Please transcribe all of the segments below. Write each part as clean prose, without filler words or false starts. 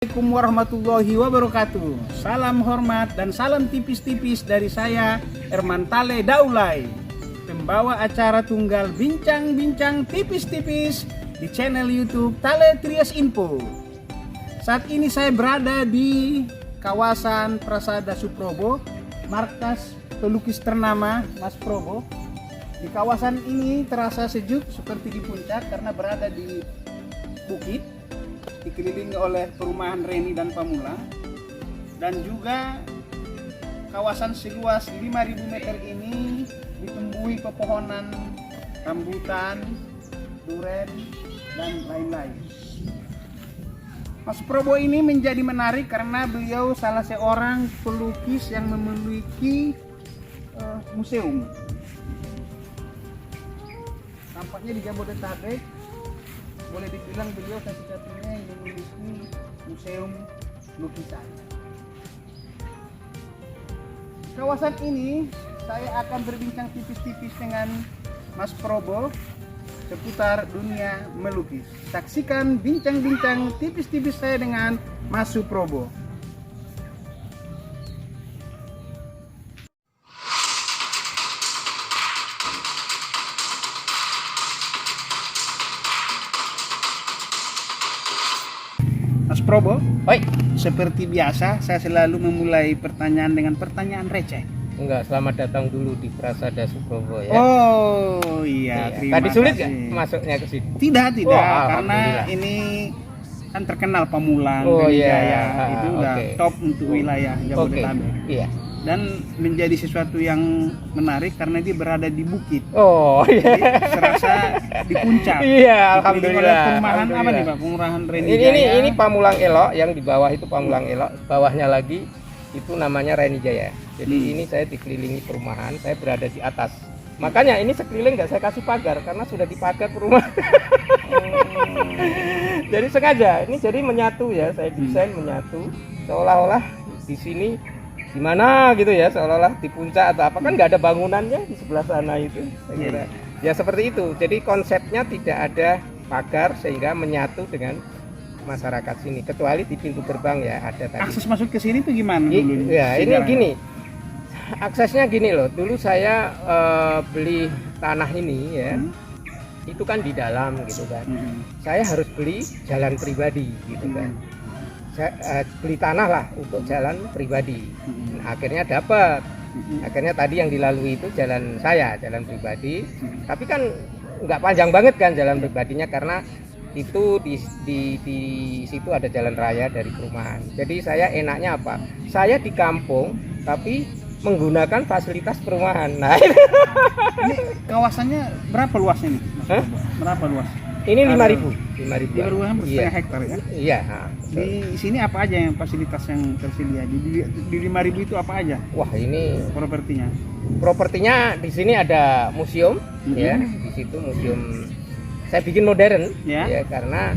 Assalamualaikum warahmatullahi wabarakatuh. Salam hormat dan salam tipis-tipis dari saya Ermantale Daulay, pembawa acara tunggal bincang-bincang tipis-tipis di channel YouTube Tale Trias Info. Saat ini saya berada di kawasan Prasada Suprobo, markas pelukis ternama Mas Probo. Di kawasan ini terasa sejuk seperti di puncak karena berada di bukit, dikelilingi oleh perumahan Reni dan Pamula, dan juga kawasan seluas 5.000 meter ini ditumbuhi pepohonan rambutan, duren, dan lain-lain. Mas Probo ini menjadi menarik karena beliau salah seorang pelukis yang memiliki museum. Tampaknya di Jabodetabek boleh dibilang beliau satu-satunya yang memiliki museum lukisan. Kawasan ini saya akan berbincang tipis-tipis dengan Mas Probo seputar dunia melukis. Saksikan bincang-bincang tipis-tipis saya dengan Mas Suprobo. Mas Probo, Oi, seperti biasa saya selalu memulai pertanyaan dengan pertanyaan receh. enggak, selamat datang dulu di Prasada Suprobo ya. Oh iya, terima Tadi sulit kasih. nggak masuknya ke sini? Tidak, Wah, karena alhamdulillah. ini kan terkenal Pamulang, Oh, Reni iya. Jaya, itu udah Oke. top untuk wilayah Oke, Jabodetabek. iya. Dan menjadi sesuatu yang menarik karena dia berada di bukit. Oh, Jadi iya. serasa di puncak. Iya, Dikelilingi oleh alhamdulillah. perumahan apa nih Alhamdulillah. Pak? Perumahan Reni Ini Jaya. ini Pamulang Elok, yang di bawah itu Pamulang Elok, bawahnya lagi itu namanya Reni Jaya. Jadi ini saya dikelilingi perumahan, saya berada di atas. Makanya ini sekeliling nggak saya kasih pagar karena sudah dipagar perumahan. Jadi sengaja ini jadi menyatu ya, saya desain menyatu seolah-olah di sini gimana gitu ya, seolah-olah di puncak atau apa, kan nggak ada bangunannya di sebelah sana itu. Saya kira ya seperti itu. Jadi konsepnya tidak ada pagar sehingga menyatu dengan masyarakat sini, kecuali di pintu gerbang ya ada tadi. Akses masuk ke sini tuh gimana dulu? Ya ini sejarahnya? gini, aksesnya gini loh. Dulu saya beli tanah ini ya, itu kan di dalam gitu kan. Saya harus beli jalan pribadi gitu kan. Saya beli tanah lah untuk jalan pribadi. Nah, akhirnya dapat. Akhirnya tadi yang dilalui itu jalan saya, jalan pribadi. Tapi kan nggak panjang banget kan jalan pribadinya karena itu di situ ada jalan raya dari perumahan. Jadi saya enaknya apa? Saya di kampung tapi menggunakan fasilitas perumahan. Nah, Ini kawasannya berapa luasnya nih? Mas Hah? Probo? Berapa luas? ini 5.000. 5.000 setengah Iya. hektar ya? Iya. Nah, Di sini apa aja yang fasilitas yang tersedia? Di 5.000 itu apa aja wah ini propertinya? propertinya di sini ada museum ya, di situ museum saya bikin modern Ya. ya karena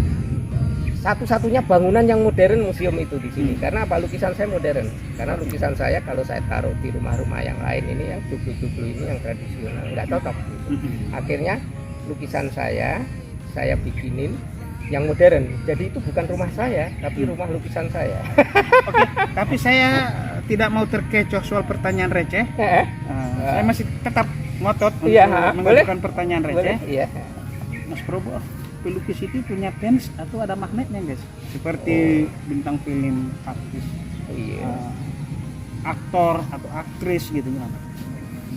satu-satunya bangunan yang modern museum itu di sini. Karena apa? Lukisan saya modern. Karena lukisan saya kalau saya taruh di rumah-rumah yang lain ini yang joglo-joglo ini yang tradisional nggak cocok gitu. Akhirnya lukisan saya bikinin yang modern. Jadi itu bukan rumah saya, tapi rumah lukisan saya. Oke, tapi saya tidak mau terkecoh soal pertanyaan receh. Saya masih tetap ngotot untuk Iya, mengajukan pertanyaan Boleh? receh. Iya. Mas Probo, pelukis itu punya fans atau ada magnetnya guys? Seperti bintang film, artis, Iya. aktor atau aktris gitu kan?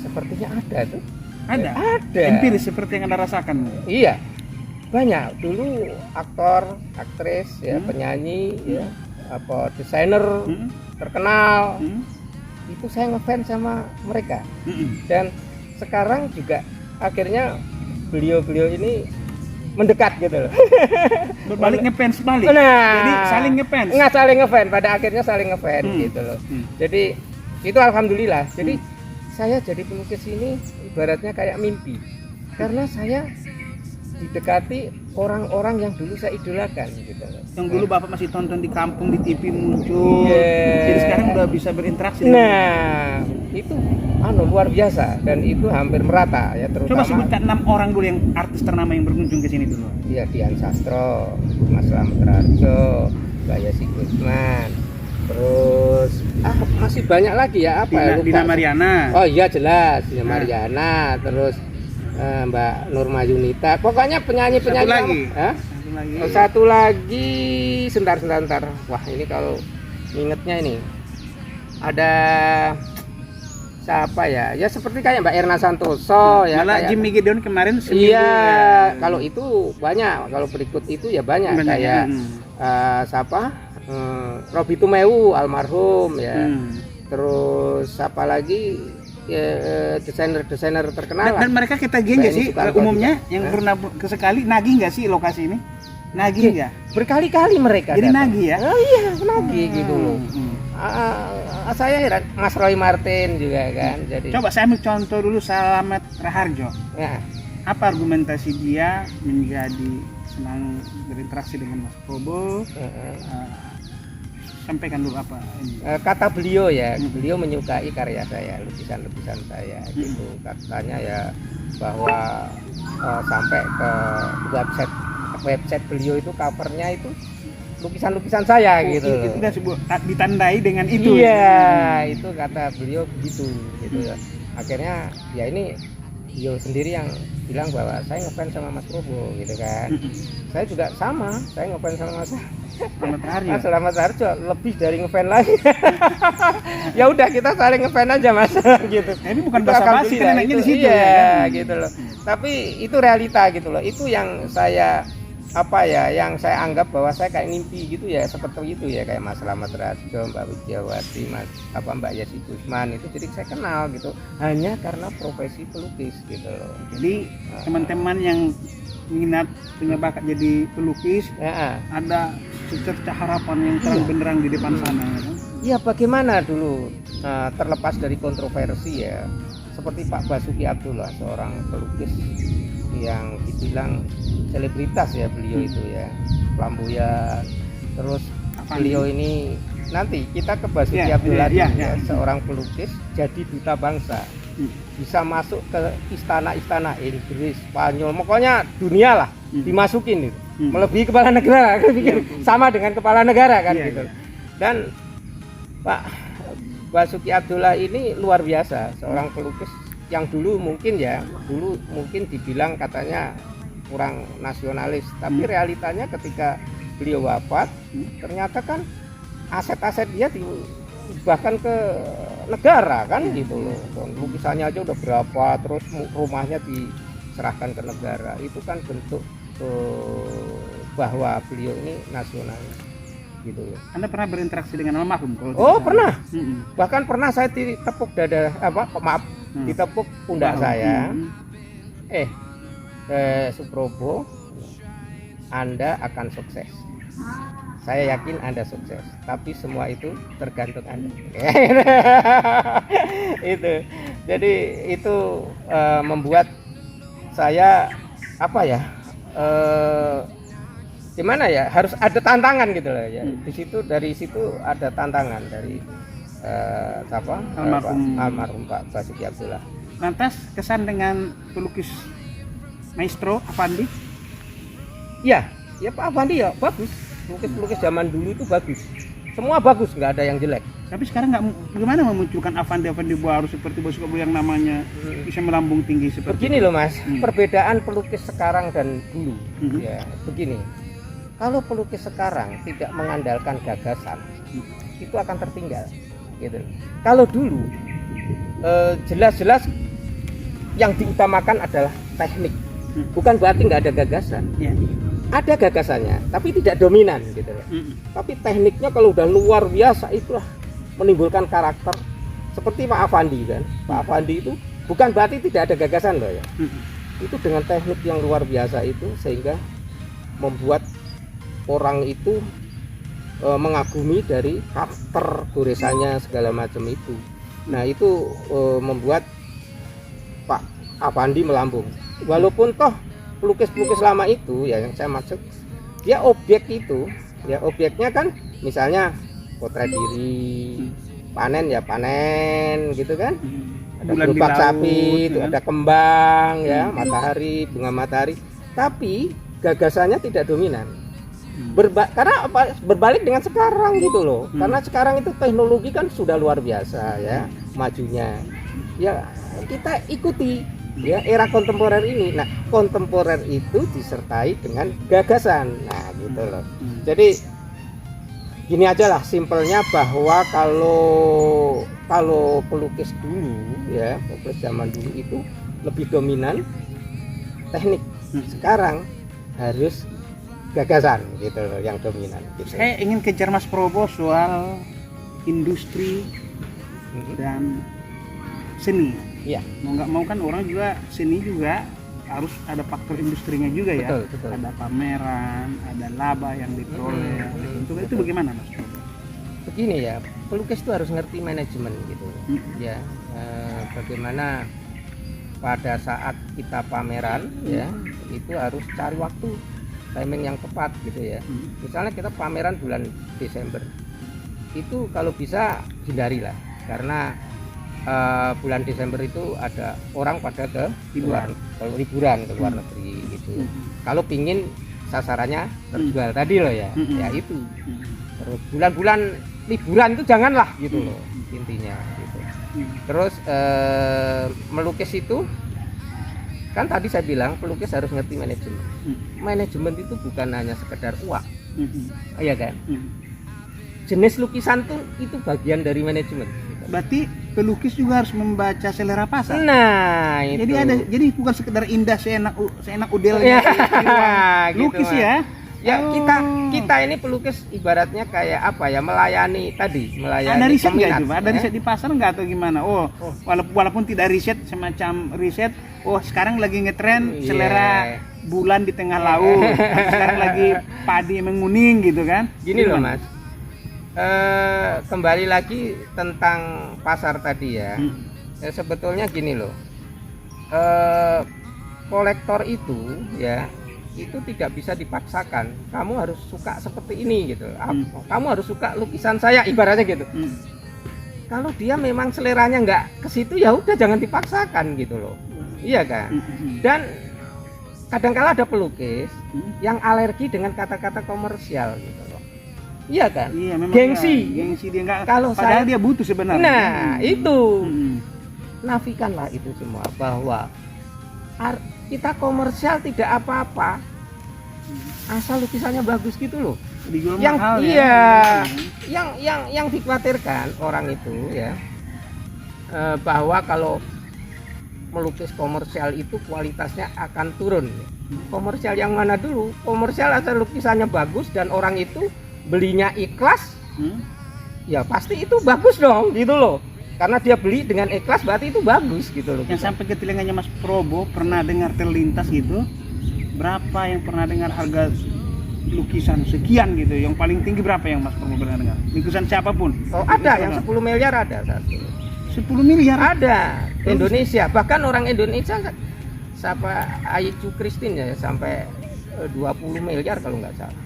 Sepertinya ada tuh. Ada? Ada. Empiris seperti yang Anda rasakan? Iya. Banyak dulu aktor, aktris, ya, penyanyi, ya, apa desainer terkenal. Itu saya ngefans sama mereka. Dan sekarang juga akhirnya beliau-beliau ini mendekat gitu loh. Berbalik ngefans balik. Nah, Jadi saling ngefans. Nggak saling ngefans, pada akhirnya saling ngefans gitu loh. Jadi itu alhamdulillah. Jadi saya jadi pelukis ini ibaratnya kayak mimpi. Karena saya didekati orang-orang yang dulu saya idolakan gitu loh. Yang dulu Bapak masih tonton di kampung di TV muncul. Iya. Jadi sekarang udah bisa berinteraksi. Nah, itu luar biasa dan itu hampir merata ya, terutama. Coba sebutkan 6 orang dulu yang artis ternama yang berkunjung ke sini dulu. Ya, Dian Sastro, Mas Slamet Rarjo, Mbak Yesi Gusman. Terus masih banyak lagi ya, apa ya, lupa. Dina Mariana. Oh iya jelas, Dina Mariana. Terus Mbak Nurma Yunita. Pokoknya penyanyi-penyanyi. Satu lagi. Hah? Satu lagi. Sebentar. Wah, ini kalau ingetnya ini ada siapa ya? Ya seperti kayak Mbak Erna Santoso ya. Malah kayak, Jimmy Gideon kemarin seminggu. iya, ya. kalau itu banyak. Kalau berikut itu ya banyak. Kayak siapa? Robi Tumeu almarhum ya. Terus siapa lagi? Ya, desainer terkenal. Dan mereka kita nggak sih umumnya yang pernah sekali nagih nggak sih lokasi ini? Nagih nggak? Berkali-kali mereka. Jadi datang. nagih ya? Oh iya, nagih gitu loh. Saya heran, Mas Roy Martin juga kan. Jadi coba saya ambil contoh dulu Slamet Raharjo. Ya. Apa argumentasi dia menjadi senang berinteraksi dengan Mas Probo? Sampaikan dulu apa ini. Kata beliau ya, beliau menyukai karya saya, lukisan-lukisan saya gitu. Katanya ya bahwa sampai ke website beliau itu covernya itu lukisan-lukisan saya gitu. Itu kan ditandai dengan itu. Iya, itu kata beliau begitu gitu ya. Akhirnya ya ini beliau sendiri yang bilang bahwa saya ngefans sama Mas Probo gitu kan. Saya juga sama, saya ngefans sama Mas Slamet Raharjo, lebih dari ngefans lagi. Ya udah kita saling ngefans aja Mas gitu. Nah, ini bukan basa-basi kan enaknya di situ iya, ya kan? gitu loh. Tapi itu realita gitu loh. Itu yang saya yang saya anggap bahwa saya kayak mimpi gitu ya, seperti itu ya, kayak Mas Slamet Raharjo, Mbak Widiawati, Mbak Yesi Gusman itu jadi saya kenal gitu hanya karena profesi pelukis gitu loh. Jadi teman-teman yang minat punya bakat jadi pelukis ya, ada secerca harapan yang terang benderang di depan sana ya. Iya, bagaimana dulu terlepas dari kontroversi ya, seperti Pak Basuki Abdullah, seorang pelukis yang dibilang selebritas ya beliau itu ya, flamboyan. Terus beliau ini nanti kita ke Basuki Abdullah seorang pelukis jadi duta bangsa, bisa masuk ke istana-istana Inggris, Spanyol, pokoknya dunia lah dimasukin itu, melebihi kepala negara, sama dengan kepala negara kan gitu. Dan Pak Basuki Abdullah ini luar biasa, seorang pelukis yang dulu mungkin dibilang katanya kurang nasionalis, tapi realitanya ketika beliau wafat ternyata kan aset-aset dia bahkan ke negara kan gitu loh. Lukisannya aja udah berapa, terus rumahnya diserahkan ke negara. Itu kan bentuk bahwa beliau ini nasionalis gitu loh. Anda pernah berinteraksi dengan almarhum? Pernah. Bahkan pernah saya ditepuk dada, ditepuk pundak saya. Suprobo, Anda akan sukses. Saya yakin Anda sukses, tapi semua itu tergantung Anda. Itu. Jadi itu membuat saya gimana ya, harus ada tantangan gitu loh ya. Dari situ ada tantangan dari almarhum Pak Basuki Abdullah. Lantas kesan dengan pelukis Maestro Avandi? Ya Pak Avandi ya bagus. Pelukis zaman dulu itu bagus. Semua bagus, nggak ada yang jelek. Tapi sekarang bagaimana memunculkan Avandi baru seperti Basuki yang namanya bisa melambung tinggi seperti begini loh Mas. Perbedaan pelukis sekarang dan dulu ya begini. Kalau pelukis sekarang tidak mengandalkan gagasan, itu akan tertinggal gitu. Kalau dulu jelas-jelas yang diutamakan adalah teknik, bukan berarti nggak ada gagasan. Ada gagasannya, tapi tidak dominan gitu loh. Tapi tekniknya kalau udah luar biasa, itulah menimbulkan karakter. Seperti Pak Avandi kan, Pak Avandi itu bukan berarti tidak ada gagasan loh ya. Itu dengan teknik yang luar biasa itu sehingga membuat orang itu mengagumi dari karakter goresannya segala macam itu. Nah itu membuat Pak Avandi melambung. Walaupun toh pelukis-pelukis lama itu ya, yang saya maksud dia objek itu ya, objeknya kan misalnya potret diri, panen ya panen gitu kan, ada gerobak sapi itu, ada kembang ya, matahari, bunga matahari, tapi gagasannya tidak dominan. Karena apa, berbalik dengan sekarang gitu loh. Karena sekarang itu teknologi kan sudah luar biasa ya majunya. Ya kita ikuti ya era kontemporer ini. Nah, kontemporer itu disertai dengan gagasan. Nah, gitu loh. Jadi gini aja lah simpelnya, bahwa kalau pelukis dulu ya, pelukis zaman dulu itu lebih dominan teknik. Sekarang harus gagasan gitu loh yang dominan gitu. Saya ingin kejar Mas Probo soal industri dan seni. Iya. Mau nggak mau kan orang juga seni juga harus ada faktor industrinya juga ya. Betul. Ada pameran, ada laba yang diperoleh. Itu bagaimana Mas Probo? Begini ya, pelukis itu harus ngerti manajemen gitu ya. Bagaimana pada saat kita pameran ya, itu harus cari waktu, timing yang tepat gitu ya. Misalnya kita pameran bulan Desember, itu kalau bisa hindarilah, karena bulan Desember itu ada orang pada ke liburan ke luar negeri gitu. Kalau pingin sasarannya terjual tadi loh ya, ya itu. Terus bulan-bulan liburan itu janganlah gitu loh intinya gitu. Terus melukis itu kan tadi saya bilang pelukis harus ngerti manajemen. Manajemen itu bukan hanya sekedar uang, iya kan? Jenis lukisan tuh itu bagian dari manajemen. Berarti pelukis juga harus membaca selera pasar. Nah, itu. Jadi bukan sekedar indah seenak udel ya, lukis gitu, ya. Ya kita ini pelukis ibaratnya kayak apa ya, melayani ada riset nggak peminat. Ada riset di pasar nggak atau gimana? Walaupun tidak riset, semacam riset. Sekarang lagi ngetren selera bulan di tengah laut. Sekarang lagi padi menguning gitu kan? Gini loh Mas. Kembali lagi tentang pasar tadi ya. Sebetulnya gini loh. Kolektor itu ya, itu tidak bisa dipaksakan. Kamu harus suka seperti ini gitu. Kamu harus suka lukisan saya ibaratnya gitu. Kalau dia memang seleranya nggak ke situ, ya udah jangan dipaksakan gitu loh. Iya kan? Dan kadang-kala ada pelukis yang alergi dengan kata-kata komersial gitu loh. Iya kan? Iya, memang gengsi dia nggak. Kalau padahal saya, dia butuh sebenarnya. Nah, itu. Nafikanlah itu semua, bahwa kita komersial tidak apa-apa asal lukisannya bagus gitu loh. Dijual Yang mahal ya. Yang dikhawatirkan orang itu ya, bahwa kalau melukis komersial itu kualitasnya akan turun. Komersial yang mana dulu? Komersial asal lukisannya bagus dan orang itu belinya ikhlas, ya pasti itu bagus dong gitu loh. Karena dia beli dengan ikhlas berarti itu bagus gitu loh. Yang sampai ke telinganya Mas Probo pernah dengar terlintas gitu, berapa yang pernah dengar harga lukisan sekian gitu, yang paling tinggi berapa yang Mas Probo pernah dengar? Lukisan siapapun? Oh ada, yang 10 miliar ada satu. 10 miliar? Ada. Indonesia, bahkan orang Indonesia siapa Ayu Christine ya sampai 20 miliar kalau nggak salah.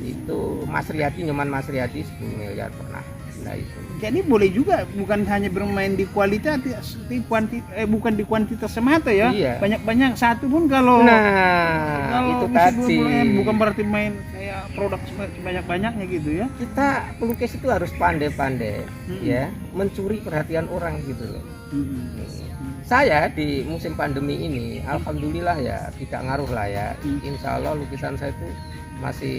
Itu Mas Riyadi, Nyoman Mas Riyadi 10 miliar pernah. Nah, itu. Jadi boleh juga, bukan hanya bermain di kualitas, bukan di kuantitas semata ya. Iya. Banyak-banyak satu pun kalau itu tadi. Bukan berarti main kayak produk banyak-banyaknya gitu ya. Kita pelukis itu harus pandai-pandai ya, mencuri perhatian orang gitu loh. Saya di musim pandemi ini, alhamdulillah ya tidak ngaruh lah ya. Insya Allah lukisan saya itu masih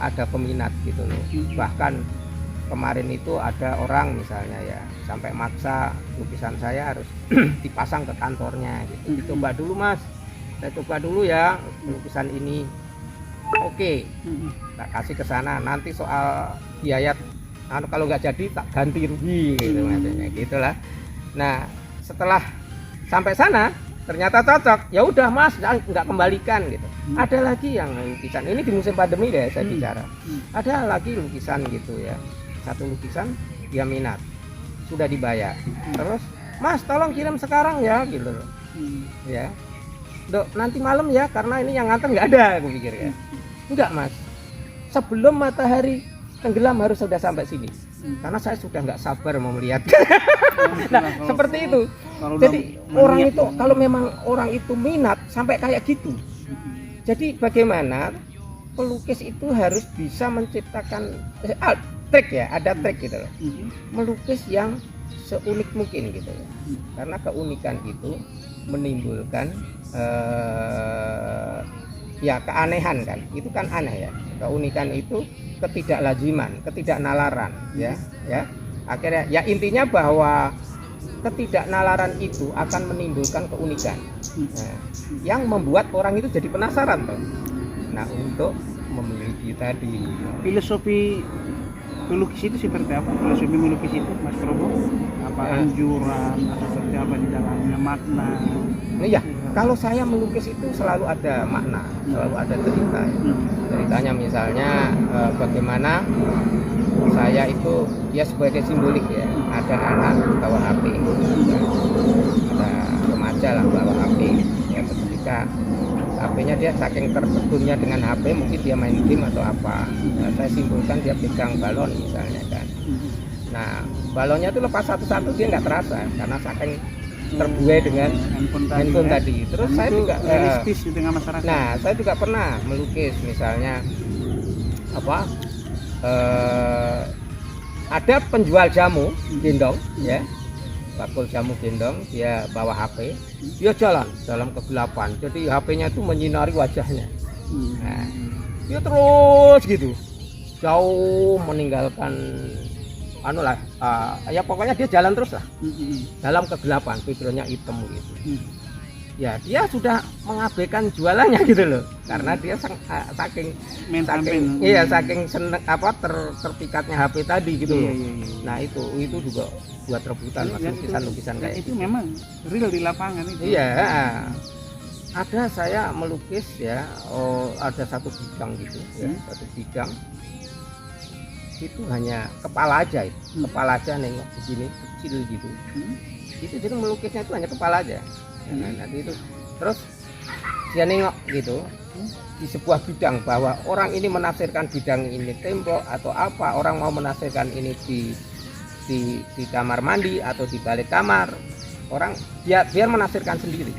ada peminat gitu loh. Bahkan kemarin itu ada orang misalnya ya sampai maksa lukisan saya harus dipasang ke kantornya gitu. Dicoba dulu Mas, saya coba dulu ya lukisan ini. Oke, tak kasih ke sana. Nanti soal biaya, kalau nggak jadi tak ganti rugi gitu maksudnya gitulah. Nah setelah sampai sana ternyata cocok, ya udah Mas nggak kembalikan gitu. Ada lagi yang lukisan ini di musim pandemi deh saya bicara. Ada lagi lukisan gitu ya. Satu lukisan dia minat, sudah dibayar, terus Mas tolong kirim sekarang ya gitu loh. Ya Dok nanti malam ya karena ini yang nganter nggak ada, aku pikir ya. Enggak Mas, sebelum matahari tenggelam harus sudah sampai sini, karena saya sudah nggak sabar mau melihat. Nah seperti itu. Jadi orang itu kalau memang orang itu minat sampai kayak gitu, jadi bagaimana pelukis itu harus bisa menciptakan trik ya, ada trik gitu loh. Melukis yang seunik mungkin gitu ya. Karena keunikan itu menimbulkan ya keanehan kan. Itu kan aneh ya. Keunikan itu ketidaklaziman, ketidaknalaran ya. Akhirnya ya intinya bahwa ketidaknalaran itu akan menimbulkan keunikan. Nah, yang membuat orang itu jadi penasaran toh. Nah, untuk memiliki tadi Filosofi pelukis itu seperti apa? Filosofi melukis itu, Mas Probo? Apa anjuran atau seperti apa di dalamnya, makna? Nah, ya, kalau saya melukis itu selalu ada makna, selalu ada cerita. Ceritanya misalnya bagaimana saya itu ya sebagai simbolik ya, ada anak bawa HP, ada remaja lah bawa HP, ya ketika HP-nya dia saking tertegunnya dengan HP, mungkin dia main game atau apa. Nah, saya simpulkan dia pegang balon misalnya kan. Nah, balonnya itu lepas satu-satu dia nggak terasa karena saking terbuai dengan handphone tadi. Terus saya juga realistis di tengah masyarakat. Nah, saya juga pernah melukis misalnya apa? Ada penjual jamu gendong ya, bakul jamu gendong, dia bawa HP, dia jalan dalam kegelapan, jadi HP-nya itu menyinari wajahnya. Nah, dia terus gitu jauh meninggalkan ya pokoknya dia jalan terus lah dalam kegelapan, backgroundnya hitam gitu. Ya dia sudah mengabaikan jualannya gitu loh, karena dia saking seneng terpikatnya HP tadi gitu loh. Nah itu juga buat rebutan lukisan kayak itu memang real di lapangan itu. Iya, ada saya melukis ya, ada satu bidang gitu ya, satu bidang itu hanya kepala aja itu, kepala aja nengok begini kecil gitu. Itu jadi melukisnya itu hanya kepala aja. Nah, nanti itu terus dia nengok gitu di sebuah bidang, bahwa orang ini menafsirkan bidang ini tembok atau apa, orang mau menafsirkan ini di kamar mandi atau di balik kamar, orang biar menafsirkan sendiri.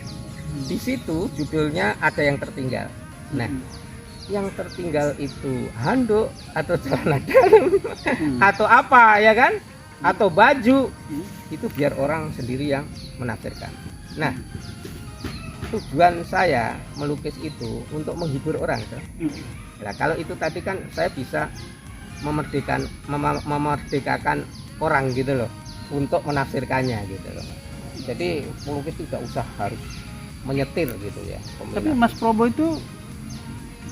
Di situ judulnya ada yang tertinggal. Nah, yang tertinggal itu handuk atau celana dalam atau apa ya kan, atau baju, itu biar orang sendiri yang menafsirkan. Nah, tujuan saya melukis itu untuk menghibur orang. Nah, kalau itu tadi kan saya bisa memerdekakan orang gitu loh untuk menafsirkannya gitu loh. Jadi melukis tidak usah harus menyetir gitu ya. Tapi Mas Probo itu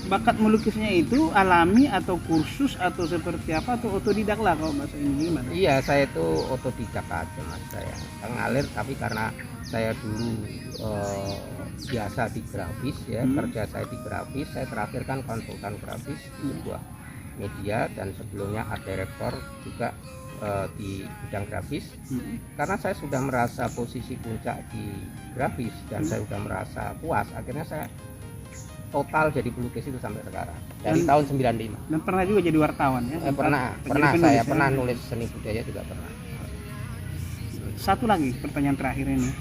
bakat melukisnya itu alami atau kursus atau seperti apa, atau otodidak lah kalau bahasa ini gimana? Iya, saya itu otodidak aja Mas, saya ngalir, tapi karena saya dulu biasa di grafis ya, kerja saya di grafis, saya terakhir kan konsultan grafis di sebuah media, dan sebelumnya art director juga di bidang grafis. Karena saya sudah merasa posisi puncak di grafis dan saya sudah merasa puas, akhirnya saya total jadi pelukis itu sampai sekarang dari tahun 95. Dan pernah juga jadi wartawan ya? Pernah saya pernah nulis seni budaya juga pernah. Satu lagi pertanyaan terakhir ini,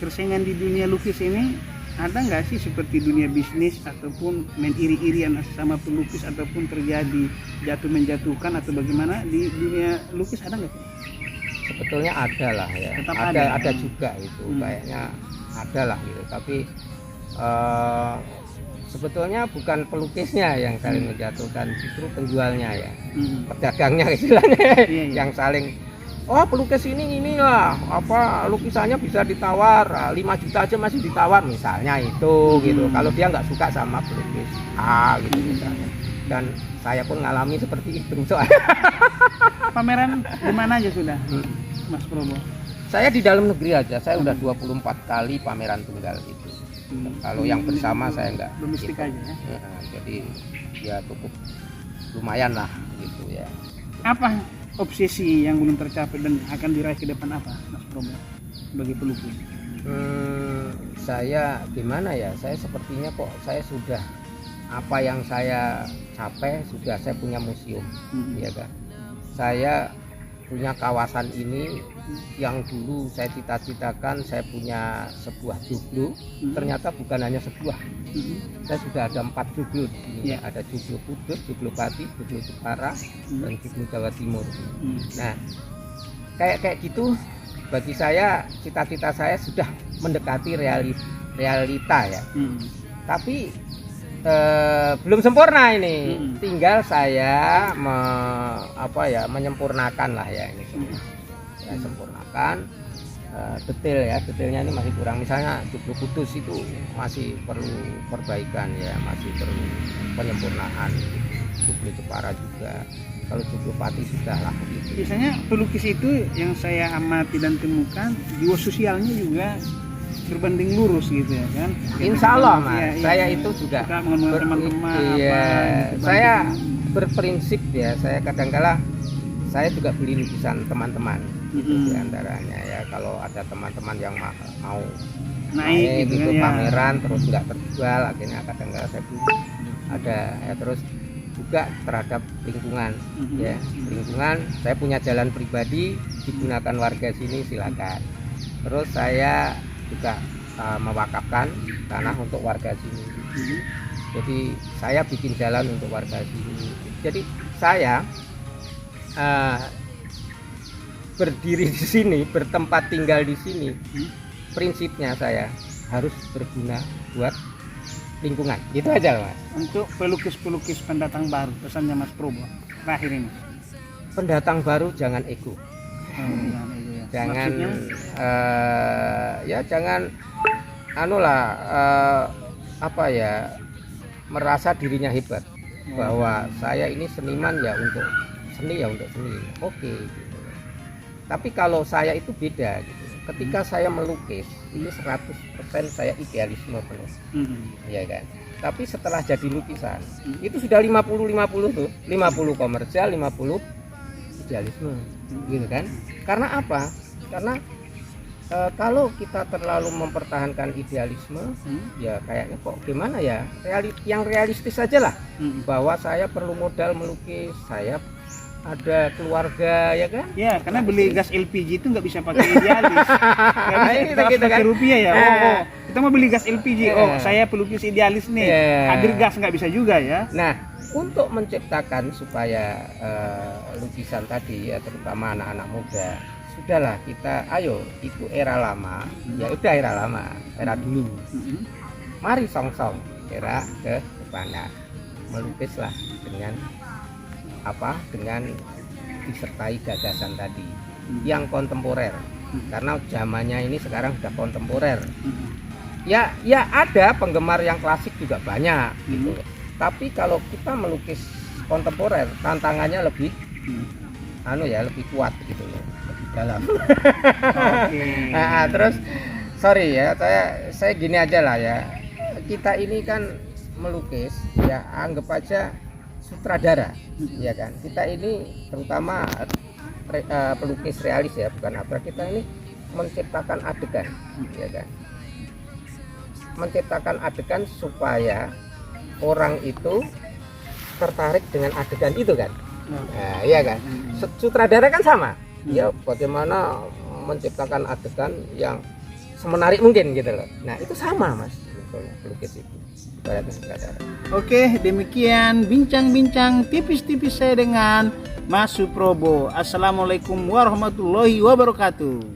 persaingan di dunia lukis ini ada nggak sih seperti dunia bisnis ataupun main iri-irian sama pelukis, ataupun terjadi jatuh menjatuhkan atau bagaimana di dunia lukis, ada nggak sih? Sebetulnya ada lah ya, ada juga itu kayaknya ada lah gitu, tapi sebetulnya bukan pelukisnya yang saling menjatuhkan, justru penjualnya ya, pedagangnya istilahnya yang saling, oh pelukis inilah apa lukisannya bisa ditawar 5 juta aja masih ditawar misalnya itu gitu, kalau dia nggak suka sama pelukis gitu misalnya. Dan saya pun ngalami seperti itu soalnya. Pameran di mana aja sudah Mas Probo? Saya di dalam negeri aja, saya udah 24 kali pameran tunggal itu. Kalau yang bersama saya enggak domestik gitu aja ya. Jadi ya cukup lumayan lah gitu ya. Apa obsesi yang belum tercapai dan akan diraih ke depan, apa Mas Probo sebagai pelukis? Saya gimana ya, saya sepertinya kok saya sudah, apa yang saya capai sudah, saya punya museum ya kan. Saya punya kawasan ini yang dulu saya cita-citakan saya punya sebuah joglo, ternyata bukan hanya sebuah. Saya sudah ada 4 joglo di sini. Ya. Ada joglo Kudus, joglo Pati, joglo Jepara, dan joglo Jawa Timur. Nah, kayak gitu bagi saya cita-cita saya sudah mendekati realita ya. Tapi belum sempurna ini. Tinggal saya menyempurnakan lah ya ini semua. Saya sempurnakan detailnya ini masih kurang. Misalnya joglo Kudus itu masih perlu perbaikan ya, masih perlu penyempurnaan. Joglo Jepara juga. Kalau joglo Pati sudah lah gitu. Biasanya pelukis itu yang saya amati dan temukan jiwa sosialnya juga berbanding lurus gitu ya kan. Insya Allah mas, Ya, saya iya. itu juga Suka mengenal teman-teman iya, gitu, saya banding. berprinsip ya, saya kadang-kala saya juga beli lukisan teman-teman gitu Mm-mm. diantaranya ya. Kalau ada teman-teman yang mau Naik gitu gitu kan, ya. pameran terus nggak terjual, akhirnya kadang-kala saya beli. Ada ya, terus juga terhadap lingkungan ya, lingkungan saya punya jalan pribadi digunakan warga sini silakan. Terus saya juga mewakafkan tanah untuk warga sini. Jadi saya bikin jalan untuk warga sini. Jadi saya berdiri di sini, bertempat tinggal di sini. Prinsipnya saya harus berguna buat lingkungan. Itu aja mas. Untuk pelukis-pelukis pendatang baru, pesannya Mas Probo terakhir ini. Pendatang baru jangan ego. Jangan itu ya. Jangan Maksudnya? jangan merasa dirinya hebat bahwa saya ini seniman ya untuk seni ya untuk seni. Oke gitu. Tapi kalau saya itu beda gitu. Ketika saya melukis ini 100% saya idealisme penuh. Ya kan. Tapi setelah jadi lukisan itu sudah 50-50 tuh, 50 komersial, 50 idealisme gitu kan. Karena apa? Karena kalau kita terlalu mempertahankan idealisme ya kayaknya kok gimana ya, yang realistis saja lah. Bahwa saya perlu modal melukis, saya ada keluarga ya kan. Ya, karena beli gas LPG itu nggak bisa pakai idealis. Nggak bisa kita harus Gitu pakai kan. rupiah ya. Oh, kita mau beli gas LPG. Oh, saya pelukis idealis nih. Hadir gas nggak bisa juga ya. Nah, untuk menciptakan supaya lukisan tadi ya terutama anak-anak muda, sudahlah kita ayo, itu era lama. Ya udah era lama, era dulu. Mari song-song era ke depannya. Melukislah dengan dengan disertai gagasan tadi yang kontemporer, karena zamannya ini sekarang sudah kontemporer. Ya ada penggemar yang klasik juga banyak gitu. Tapi kalau kita melukis kontemporer tantangannya lebih lebih kuat gitu loh, lebih dalam. Nah, terus sorry ya, saya gini aja lah ya, kita ini kan melukis ya anggap aja sutradara ya kan. Kita ini terutama pelukis realis ya, bukan abstrak. Kita ini menciptakan adegan ya kan, menciptakan adegan supaya orang itu tertarik dengan adegan itu kan. Nah, iya kan. Sutradara kan sama ya, bagaimana menciptakan adegan yang semenarik mungkin gitu loh. Nah itu sama mas, pelukis itu. Oke, demikian bincang-bincang tipis-tipis saya dengan Mas Suprobo. Assalamualaikum warahmatullahi wabarakatuh.